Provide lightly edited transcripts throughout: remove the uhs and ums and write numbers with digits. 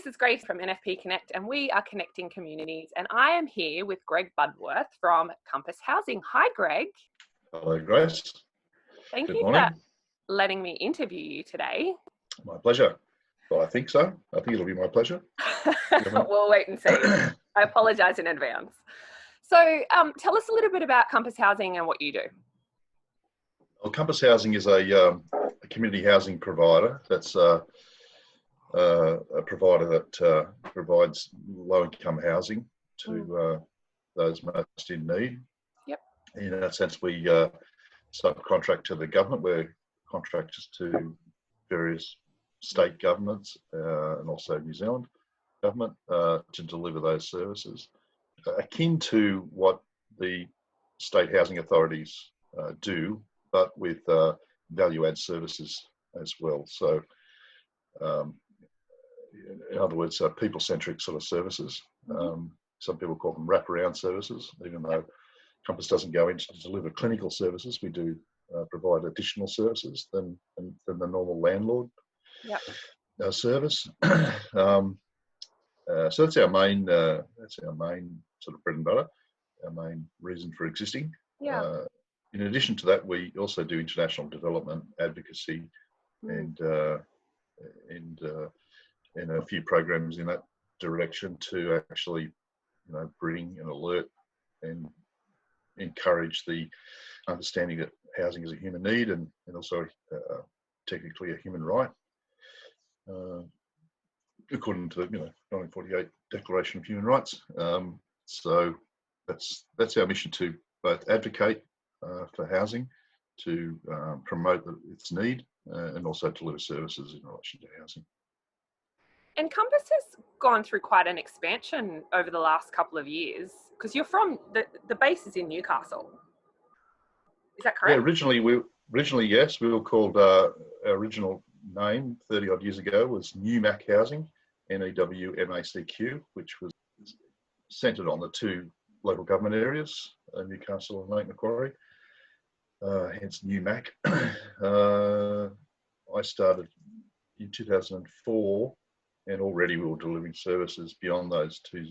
this is Grace from NFP Connect, and we are connecting communities. And I am here with Greg Budworth from Compass Housing. Hi, Greg. Hello, Grace. Thank Good you morning. for letting me interview you today. My pleasure. Well, I think so. I think it'll be my pleasure. We'll wait and see. I apologise in advance. So tell us a little bit about Compass Housing and what you do. Well, Compass Housing is a community housing provider. That's a provider that provides low-income housing to those most in need. Yep. In that sense, we subcontract to the government. We're contractors to various state governments and also New Zealand government to deliver those services. Akin to what the state housing authorities do, but with value-add services as well. So, in other words, people-centric sort of services. Some people call them wraparound services, even though Compass doesn't go in to deliver clinical services. We do provide additional services than the normal landlord service. So that's our main sort of bread and butter, our main reason for existing. In addition to that, we also do international development advocacy and a few programs in that direction to actually, bring and alert and encourage the understanding that housing is a human need and also technically a human right, according to the 1948 Declaration of Human Rights. So that's our mission, to both advocate for housing, to promote its need, and also deliver services in relation to housing. And Compass has gone through quite an expansion over the last couple of years, because you're from the base is in Newcastle. Is that correct? Yeah, originally yes, we were called our original name 30 odd years ago was NewMac Housing, NEWMACQ, which was centred on the two local government areas, Newcastle and Lake Macquarie. Hence NewMac. I started in 2004, and already we were delivering services beyond those two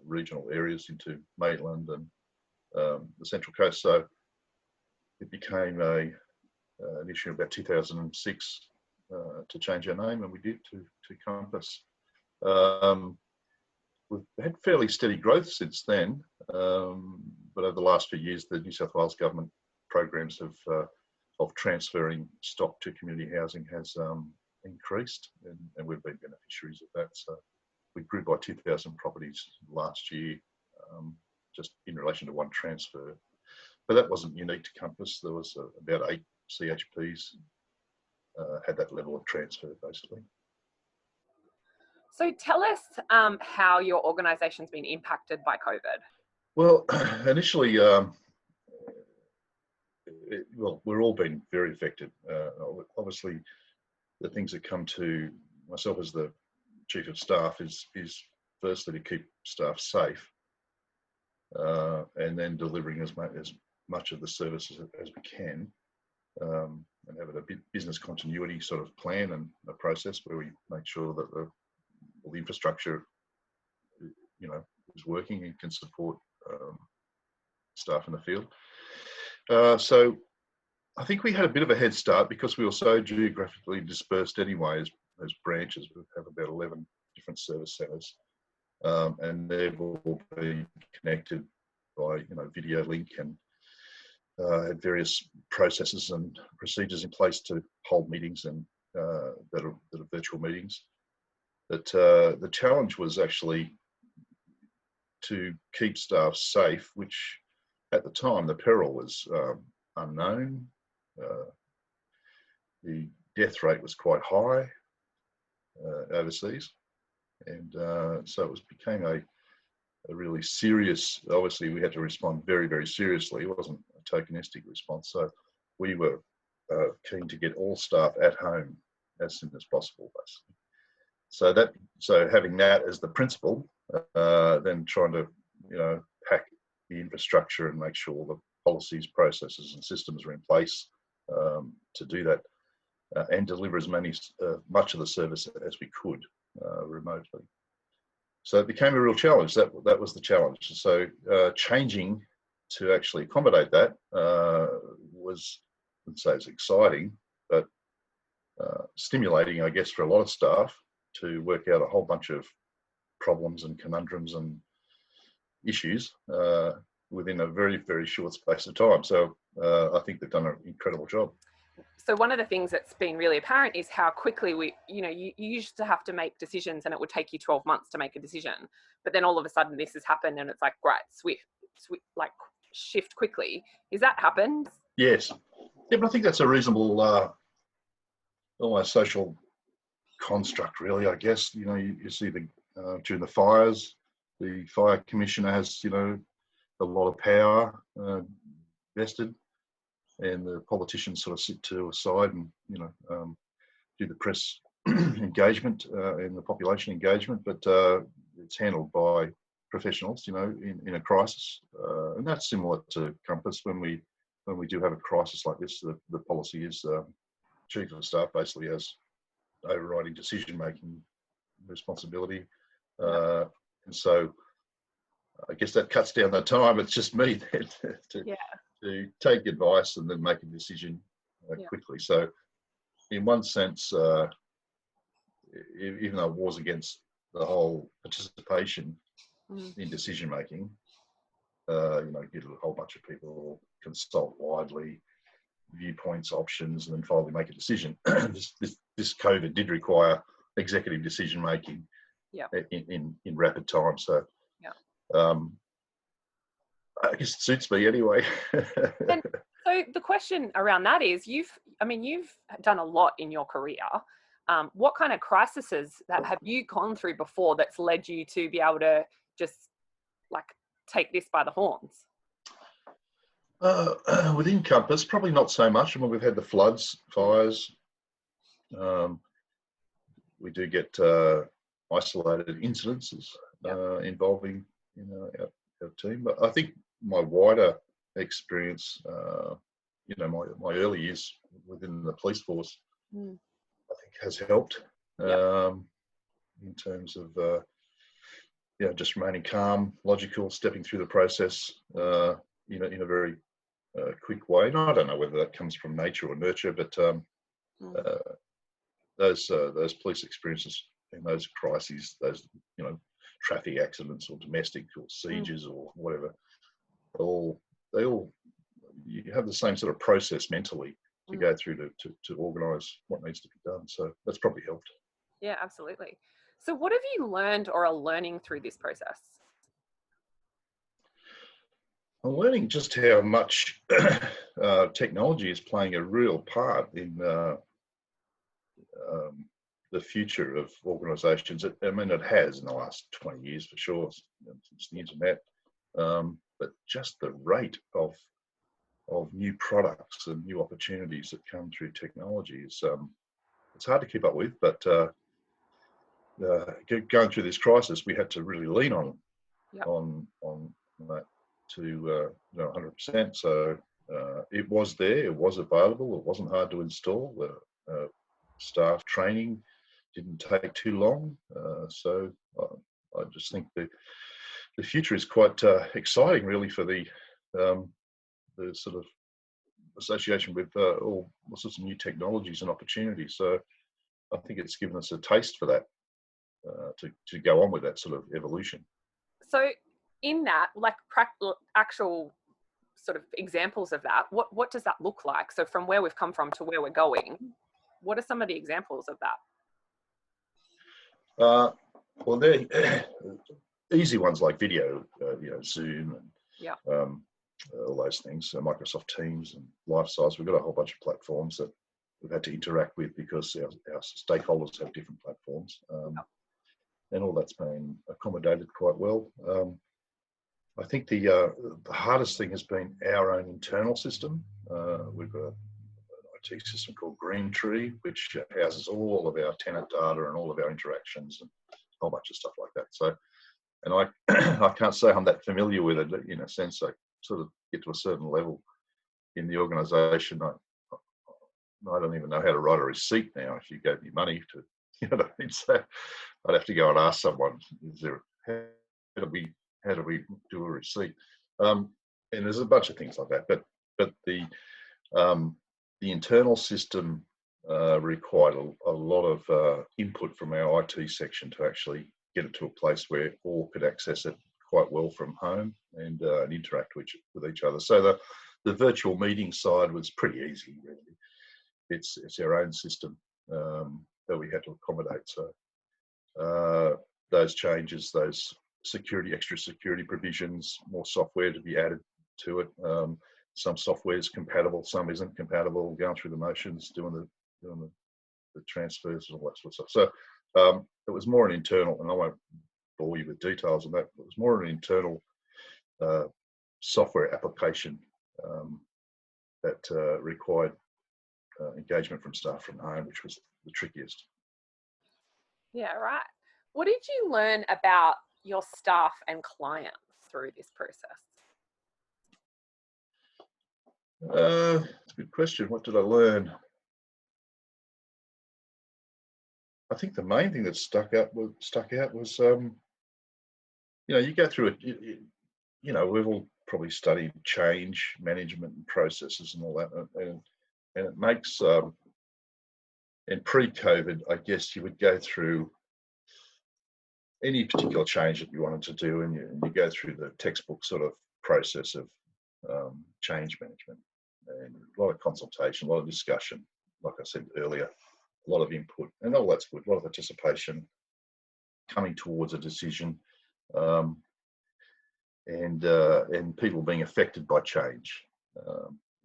regional areas into Maitland and the Central Coast. So it became an issue about 2006 to change our name, and we did to Compass. We've had fairly steady growth since then, but over the last few years, the New South Wales government programs of transferring stock to community housing has increased, and we've been beneficiaries of that. So we grew by 2,000 properties last year, just in relation to one transfer. But that wasn't unique to Compass. There was about 8 CHPs had that level of transfer, basically. So tell us how your organisation's been impacted by COVID. Well, initially, we're all been very affected. Obviously, the things that come to myself as the Chief of Staff is firstly to keep staff safe, and then delivering as much of the services as we can, and having a business continuity sort of plan and a process where we make sure that the infrastructure, is working and can support staff in the field. So I think we had a bit of a head start because we were so geographically dispersed anyway as branches. We have about 11 different service centres, and they've all been connected by video link and had various processes and procedures in place to hold meetings and that are virtual meetings. But the challenge was actually to keep staff safe, which at the time the peril was unknown. The death rate was quite high overseas, and so it became a really serious. Obviously, we had to respond very, very seriously. It wasn't a tokenistic response, so we were keen to get all staff at home as soon as possible, basically. So having that as the principle, then trying to pack the infrastructure and make sure the policies, processes, and systems are in place to do that, and deliver as much of the service as we could. remotely. So it became a real challenge. That was the challenge. So changing to actually accommodate that was, I wouldn't say it's exciting, but stimulating, I guess, for a lot of staff to work out a whole bunch of problems and conundrums and issues within a very, very short space of time. So I think they've done an incredible job. So one of the things that's been really apparent is how quickly you used to have to make decisions and it would take you 12 months to make a decision. But then all of a sudden this has happened and it's like, right, like shift quickly. Is that happened? Yes. Yeah, but I think that's a reasonable, almost social construct, really, I guess. You see during the fires, the fire commissioner has, a lot of power vested, and the politicians sort of sit to a side and, do the press engagement and the population engagement, but it's handled by professionals, in a crisis. And that's similar to Compass. When we do have a crisis like this, the policy is chief of staff basically has overriding decision-making responsibility. And so I guess that cuts down the time. It's just me to take advice and then make a decision quickly. So in one sense, even though it was against the whole participation in decision-making, get a whole bunch of people, consult widely, viewpoints, options, and then finally make a decision. This COVID did require executive decision-making in rapid time. So I guess it suits me anyway. And so the question around that is, you've done a lot in your career. What kind of crises that have you gone through before that's led you to be able to just like take this by the horns? Within Compass, probably not so much. I mean, we've had the floods, fires. We do get isolated incidences involving our team. But I think my wider experience, my early years within the police force, I think has helped in terms of just remaining calm, logical, stepping through the process in a very quick way. And I don't know whether that comes from nature or nurture, but those police experiences and those crises, those traffic accidents or domestic or sieges or whatever, they all you have the same sort of process mentally to go through to organise what needs to be done. So that's probably helped. Yeah, absolutely. So what have you learned or are learning through this process? I'm learning just how much technology is playing a real part in the future of organisations. I mean, it has in the last 20 years for sure, since the internet. But just the rate of new products and new opportunities that come through technology is it's hard to keep up with. But going through this crisis, we had to really lean on that to 100%. So it was there, it was available, it wasn't hard to install. Staff training didn't take too long. So I just think the future is quite exciting, really, for the sort of association with all sorts of new technologies and opportunities. So I think it's given us a taste for that, to go on with that sort of evolution. So in that, like actual sort of examples of that, what does that look like? So from where we've come from to where we're going, what are some of the examples of that? Well, they're easy ones like video, Zoom and all those things, Microsoft Teams and LifeSize. We've got a whole bunch of platforms that we've had to interact with because our stakeholders have different platforms, and all that's been accommodated quite well. I think the hardest thing has been our own internal system. We've got an IT system called Green Tree, which houses all of our tenant data and all of our interactions and a whole bunch of stuff like that. So, and I can't say I'm that familiar with it. In a sense, I sort of get to a certain level in the organisation. I don't even know how to write a receipt now. If you gave me money to You know what I mean? So I'd have to go and ask someone, is there, how do we do a receipt? And there's a bunch of things like that, but the internal system required a lot of input from our IT section to actually get it to a place where all could access it quite well from home and interact with each other. So the virtual meeting side was pretty easy, really. It's our own system that we had to accommodate. So those changes, those extra security provisions, more software to be added to it. Some software is compatible, some isn't compatible. Going through the motions, doing the transfers and all that sort of stuff. So it was more an internal, and I won't bore you with details on that. It was more an internal software application that required engagement from staff from home, which was the trickiest. Yeah, right. What did you learn about your staff and clients through this process? It's a good question. What did I learn? I think the main thing that stuck out was you go through it. We've all probably studied change management and processes and all that, and it makes and pre-COVID, I guess you would go through any particular change that you wanted to do, and you go through the textbook sort of process of change management, and a lot of consultation, a lot of discussion, like I said earlier, a lot of input, and all that's good, a lot of participation, coming towards a decision, and people being affected by change.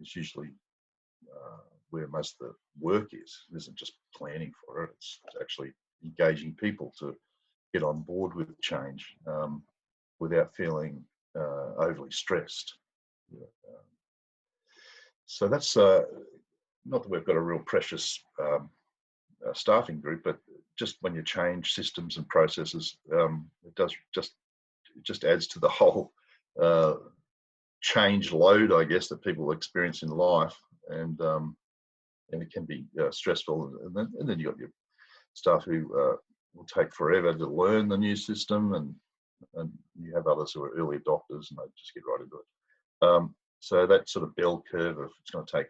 It's usually where most of the work is. It isn't just planning for it, it's actually engaging people to get on board with change without feeling overly stressed. So that's not that we've got a real precious staffing group, but just when you change systems and processes, it just adds to the whole change load, I guess, that people experience in life, and it can be stressful. And then you got your staff who will take forever to learn the new system, and you have others who are early adopters and they just get right into it. So that sort of bell curve of it's going to take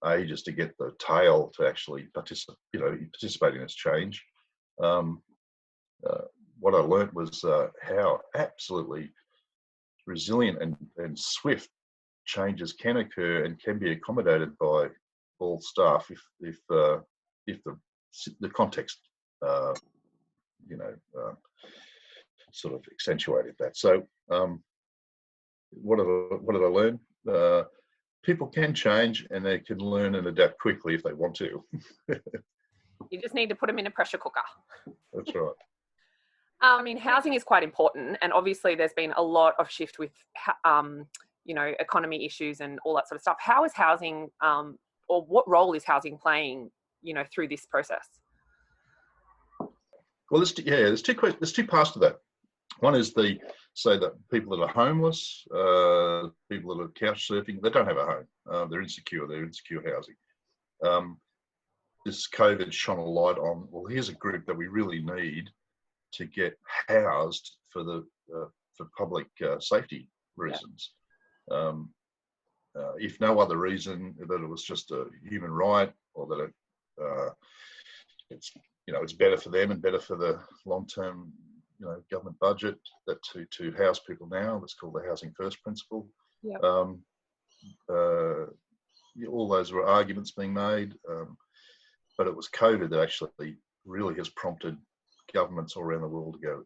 ages to get the tail to actually participate in this change. What I learned was how absolutely resilient and swift changes can occur and can be accommodated by all staff if the context sort of accentuated that. So what did I learn? People can change and they can learn and adapt quickly if they want to. You just need to put them in a pressure cooker. That's right. I mean, housing is quite important, and obviously there's been a lot of shift with, economy issues and all that sort of stuff. How is housing, or what role is housing playing, through this process? Well, there's two parts to that. One is that people that are homeless, people that are couch surfing, they don't have a home. They're insecure housing. This COVID shone a light on, well, here's a group that we really need to get housed for public safety reasons. Yeah. If no other reason, that it was just a human right, or that it's better for them and better for the long-term government budget that to house people now. It's called the Housing First principle. Yep. All those were arguments being made, but it was COVID that actually really has prompted governments all around the world to go,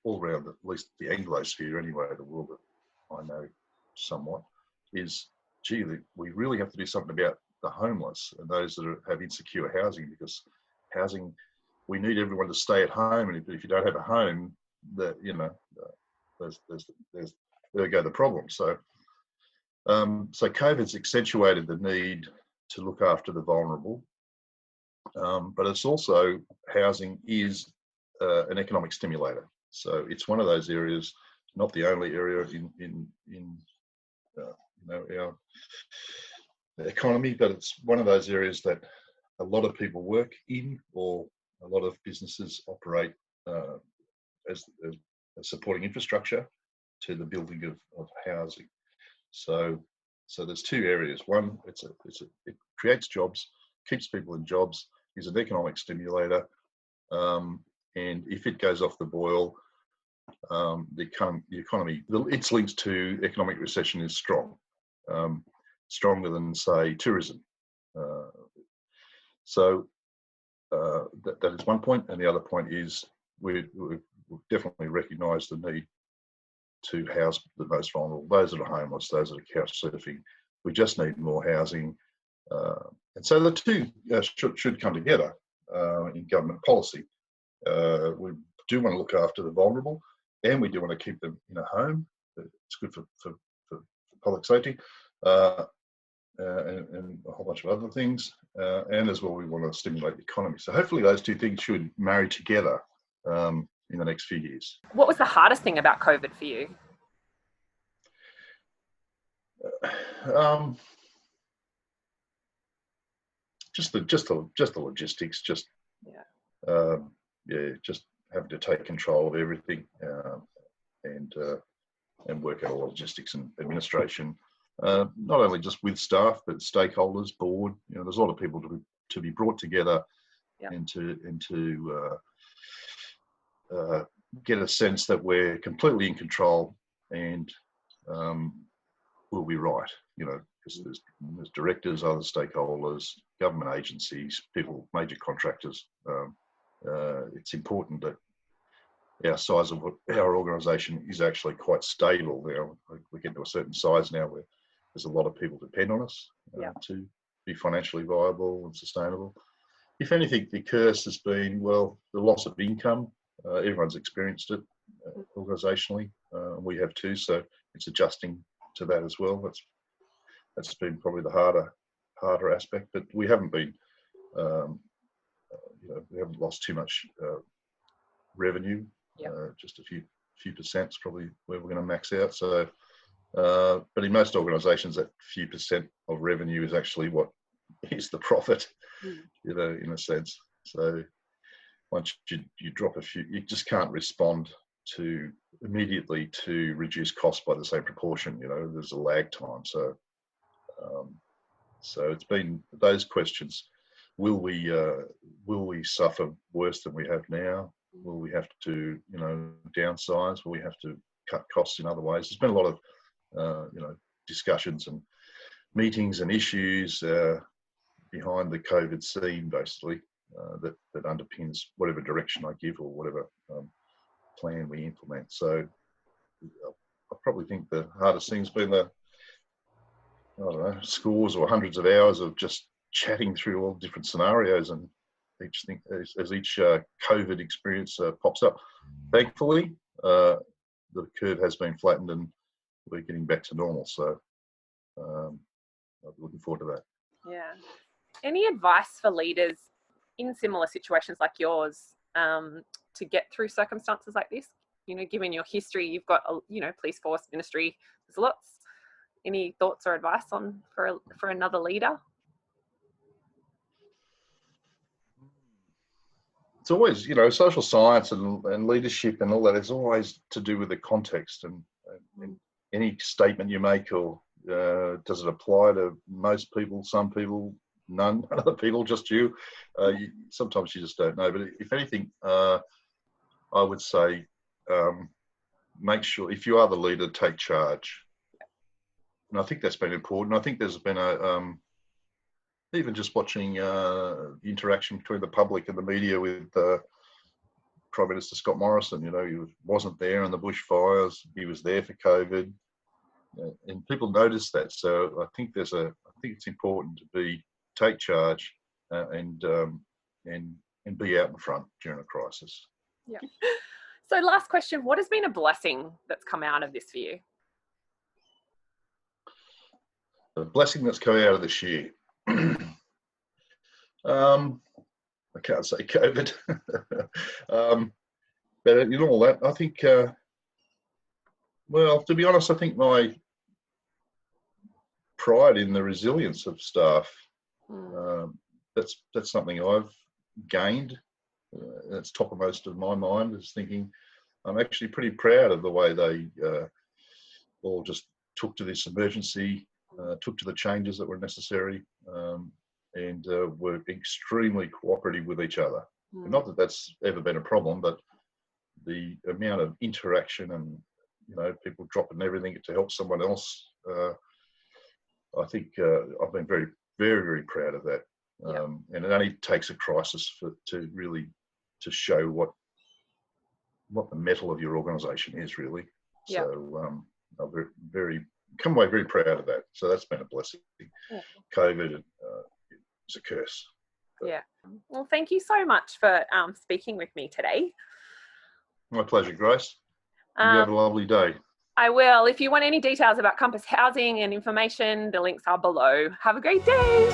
all around at least the Anglosphere anyway, the world that I know somewhat, is, we really have to do something about the homeless and those that have insecure housing, because housing, we need everyone to stay at home, and if you don't have a home, there go the problem. So COVID's accentuated the need to look after the vulnerable, but it's also, housing is an economic stimulator. So it's one of those areas, not the only area in our economy, but it's one of those areas that a lot of people work in or a lot of businesses operate as supporting infrastructure to the building of housing. So there's two areas. One, it creates jobs, keeps people in jobs, is an economic stimulator, and if it goes off the boil, the economy, its links to economic recession is strong, stronger than, say, tourism. That is one point, and the other point is we've definitely recognised the need to house the most vulnerable, those that are homeless, those that are couch surfing. We just need more housing, and so the two should come together in government policy. We do want to look after the vulnerable, and we do want to keep them in a home. It's good for public safety, and a whole bunch of other things, and as well we want to stimulate the economy. So hopefully those two things should marry together in the next few years. What was the hardest thing about COVID for you? Just the logistics, just having to take control of everything, and work out all logistics and administration, not only just with staff but stakeholders, board. There's a lot of people to be brought together, and to get a sense that we're completely in control and we'll be right. Because there's directors, other stakeholders, government agencies, people, major contractors. It's important that our size of our organisation is actually quite stable now. We get to a certain size now where there's a lot of people depend on us to be financially viable and sustainable. If anything, the curse has been, well, the loss of income. Everyone's experienced it organisationally. We have too, so it's adjusting to that as well. That's been probably the harder aspect, but we haven't been, we haven't lost too much revenue. Just a few percent's probably where we're going to max out. So, but in most organisations, that few percent of revenue is actually what is the profit, in a sense. So once you drop a few, you just can't respond immediately to reduce costs by the same proportion. There's a lag time. So it's been those questions. Will we suffer worse than we have now? Will we have to, downsize? Will we have to cut costs in other ways? There's been a lot of, discussions and meetings and issues behind the COVID scene, basically, that underpins whatever direction I give or whatever plan we implement. So I probably think the hardest thing's been the, scores or hundreds of hours of just chatting through all different scenarios, and each thing as each COVID experience pops up. Thankfully, the curve has been flattened and we're getting back to normal. So I'm looking forward to that. Yeah. Any advice for leaders in similar situations like yours to get through circumstances like this? Given your history, you've got police force, ministry. There's lots. Any thoughts or advice for another leader? It's always, social science and leadership and all that is always to do with the context and any statement you make, or does it apply to most people, some people, none, other people, just you? Sometimes you just don't know. But if anything, I would say make sure, if you are the leader, take charge. And I think that's been important. I think there's been even just watching the interaction between the public and the media with Prime Minister Scott Morrison. He wasn't there in the bushfires. He was there for COVID, and people noticed that. So I think it's important to take charge and be out in front during a crisis. Yeah. So last question: what has been a blessing that's come out of this for you? The blessing that's come out of this year. I can't say COVID, but all that. I think, to be honest, I think my pride in the resilience of staff, that's something I've gained that's toppermost of my mind, is thinking I'm actually pretty proud of the way they all just took to this emergency, took to the changes that were necessary, and were extremely cooperative with each other. Not that that's ever been a problem, but the amount of interaction and, you know, people dropping everything to help someone else, I think I've been very, very, very proud of that. And it only takes a crisis to really show what the mettle of your organisation is, really. So I'm come away very proud of that. So that's been a blessing. COVID is a curse. Yeah. Well, thank you so much for speaking with me today. My pleasure, Grace. You have a lovely day. I will. If you want any details about Compass Housing and information, the links are below. Have a great day.